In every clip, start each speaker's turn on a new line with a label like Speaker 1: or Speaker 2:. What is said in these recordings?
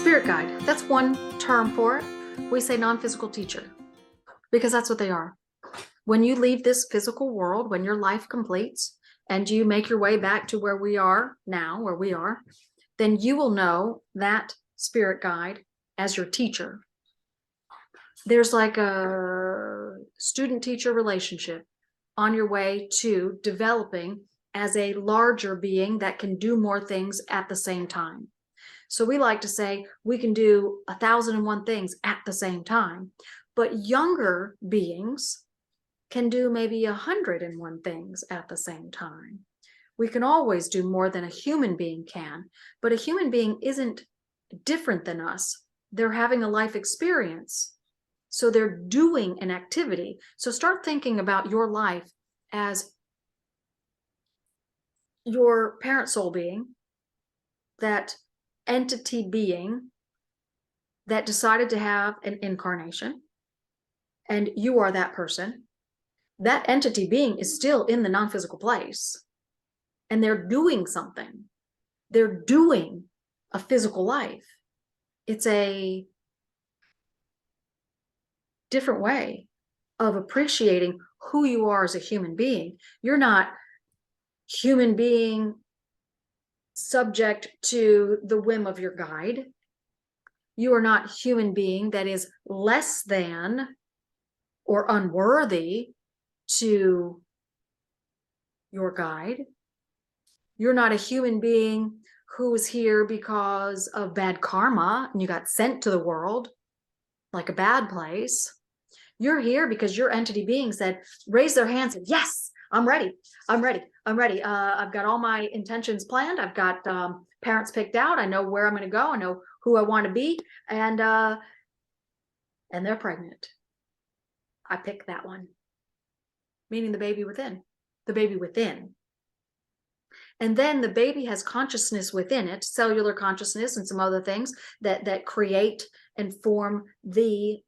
Speaker 1: Spirit guide, that's one term for it. We say non-physical teacher because that's what they are. When you leave this physical world, when your life completes and you make your way back to where we are now, where we are, then you will know that spirit guide as your teacher. There's like a student-teacher relationship on your way to developing as a larger being that can do more things at the same time. So we like to say we can do 1,001 things at the same time, but younger beings can do maybe 101 things at the same time. We can always do more than a human being can, but a human being isn't different than us. They're having a life experience. So they're doing an activity. So start thinking about your life as your parent soul being, that entity being that decided to have an incarnation, and you are that person. That entity being is still in the non-physical place, and they're doing something. They're doing a physical life. It's a different way of appreciating who you are as a human being. You're not human being subject to the whim of your guide. You are not human being that is less than or unworthy to your guide. You're not a human being who is here because of bad karma and you got sent to the world like a bad place. You're here because your entity being said, raise their hands, and yes, I'm ready. I'm ready. I'm ready. I've got all my intentions planned. I've got parents picked out. I know where I'm going to go. I know who I want to be. And they're pregnant. I picked that one. Meaning the baby within. The baby within. And then the baby has consciousness within it, cellular consciousness and some other things that create and form the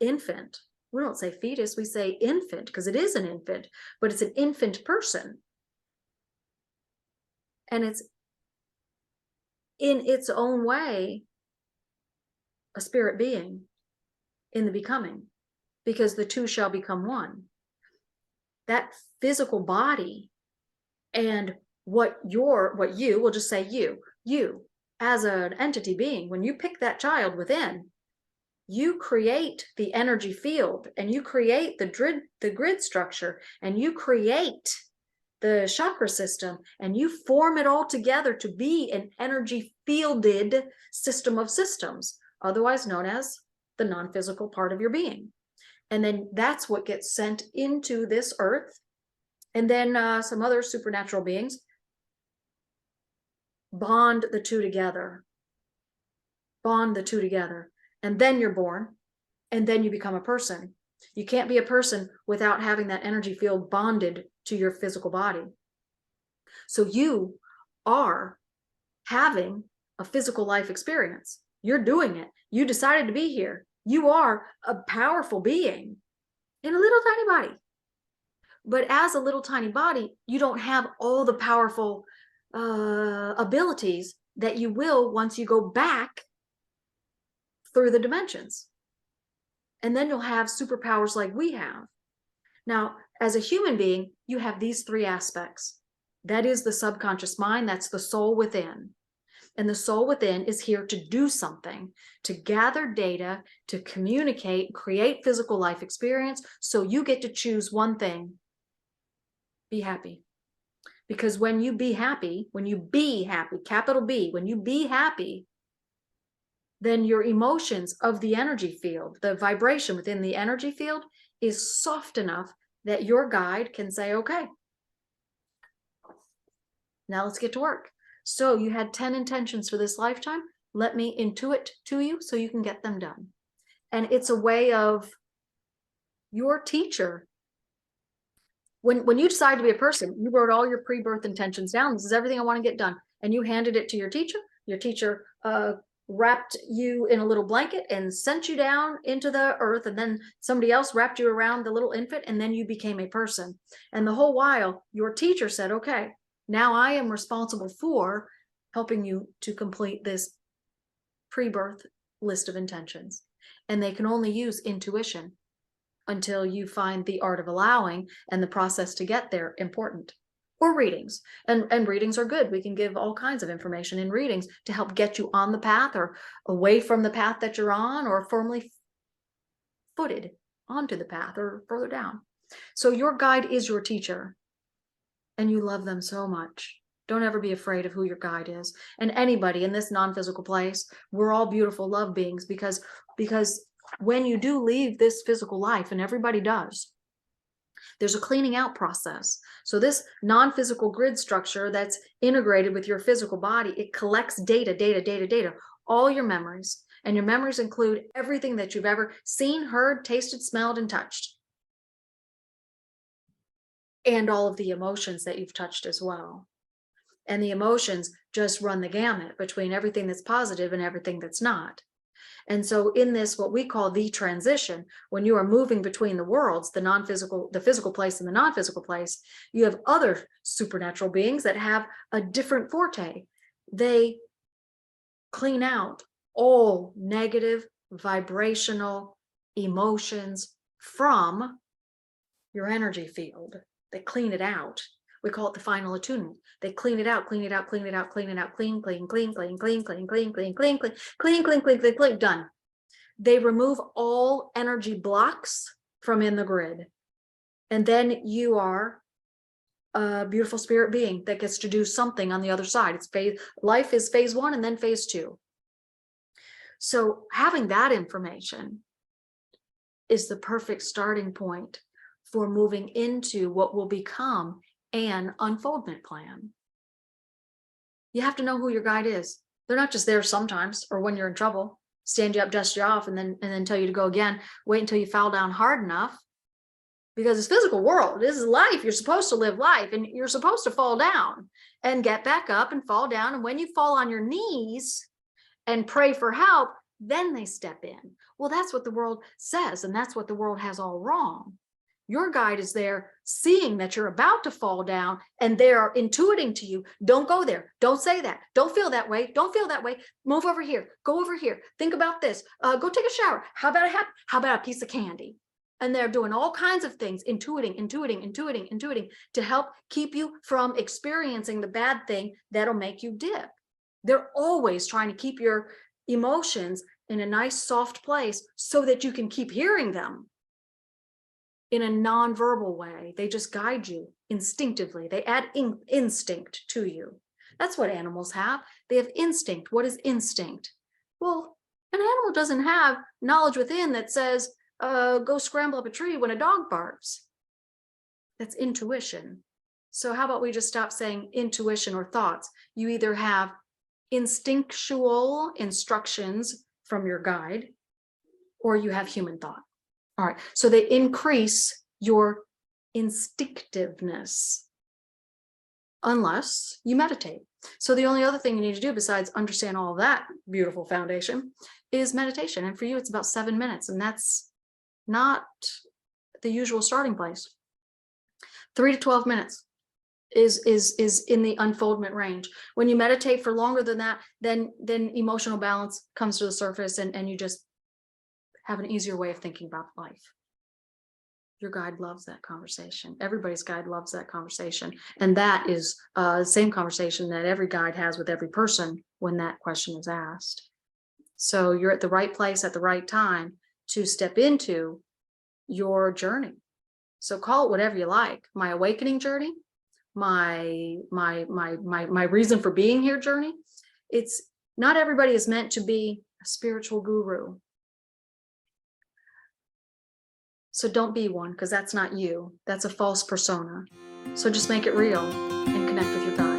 Speaker 1: infant. We don't say fetus, we say infant, because it is an infant, but it's an infant person. And it's in its own way a spirit being in the becoming, because the two shall become one. That physical body and what you, we'll just say you as an entity being, when you pick that child within, you create the energy field, and you create the grid structure, and you create the chakra system, and you form it all together to be an energy fielded system of systems, otherwise known as the non-physical part of your being. And then that's what gets sent into this earth. And then some other supernatural beings bond the two together. Bond the two together. And then you're born, and then you become a person. You can't be a person without having that energy field bonded to your physical body. So you are having a physical life experience. You're doing it. You decided to be here. You are a powerful being in a little tiny body. But as a little tiny body, you don't have all the powerful abilities that you will once you go back through the dimensions. And then you'll have superpowers like we have. Now, as a human being, you have these three aspects. That is the subconscious mind. That's the soul within. And the soul within is here to do something, to gather data, to communicate, create physical life experience. So you get to choose one thing. Be happy. Because when you be happy, capital B, when you be happy, then your emotions of the energy field, the vibration within the energy field is soft enough that your guide can say, okay, now let's get to work. So you had 10 intentions for this lifetime. Let me intuit to you so you can get them done. And it's a way of your teacher. When you decide to be a person, you wrote all your pre-birth intentions down. This is everything I want to get done. And you handed it to your teacher. Your teacher wrapped you in a little blanket and sent you down into the earth, and then somebody else wrapped you around the little infant, and then you became a person. And the whole while, your teacher said, okay, now I am responsible for helping you to complete this pre-birth list of intentions, and they can only use intuition until you find the art of allowing and the process to get there important. Or readings. And readings are good. We can give all kinds of information in readings to help get you on the path or away from the path that you're on, or firmly footed onto the path or further down. So your guide is your teacher, and you love them so much. Don't ever be afraid of who your guide is. And anybody in this non-physical place, we're all beautiful love beings, because when you do leave this physical life, and everybody does, there's a cleaning out process. So this non-physical grid structure that's integrated with your physical body, it collects data, all your memories. And your memories include everything that you've ever seen, heard, tasted, smelled, and touched. And all of the emotions that you've touched as well. And the emotions just run the gamut between everything that's positive and everything that's not. And so in this, what we call the transition, when you are moving between the worlds, the physical place and the non-physical place, you have other supernatural beings that have a different forte. They clean out all negative vibrational emotions from your energy field. They clean it out. We call it the final attunement. They clean it out, clean, done. They remove all energy blocks from in the grid. And then you are a beautiful spirit being that gets to do something on the other side. Life is phase 1 and then phase 2. So having that information is the perfect starting point for moving into what will become an unfoldment plan. You have to know who your guide is. They're not just there sometimes or when you're in trouble, stand you up, dust you off, and then tell you to go again. Wait until you fall down hard enough, because it's physical world. This is life. You're supposed to live life, and you're supposed to fall down and get back up and fall down. And when you fall on your knees and pray for help, then they step in. Well, that's what the world says, and that's what the world has all wrong. Your guide is there seeing that you're about to fall down, and they are intuiting to you, don't go there, don't say that, don't feel that way, don't feel that way, move over here, go over here, think about this, go take a shower, how about a piece of candy? And they're doing all kinds of things, intuiting to help keep you from experiencing the bad thing that'll make you dip. They're always trying to keep your emotions in a nice soft place so that you can keep hearing them in a non-verbal way. They just guide you instinctively. They add instinct to you. That's what animals have. They have instinct. What is instinct? Well, an animal doesn't have knowledge within that says, go scramble up a tree when a dog barks. That's intuition. So how about we just stop saying intuition or thoughts? You either have instinctual instructions from your guide, or you have human thought. All right, so they increase your instinctiveness unless you meditate. So the only other thing you need to do besides understand all of that beautiful foundation is meditation. And for you, it's about 7 minutes, and that's not the usual starting place. 3 to 12 minutes is in the unfoldment range. When you meditate for longer than that, then emotional balance comes to the surface, and you just have an easier way of thinking about life. Your guide loves that conversation. Everybody's guide loves that conversation. And that is the same conversation that every guide has with every person when that question is asked. So you're at the right place at the right time to step into your journey. So call it whatever you like. My awakening journey, my reason for being here journey. It's not everybody is meant to be a spiritual guru. So don't be one, because that's not you. That's a false persona. So just make it real and connect with your God.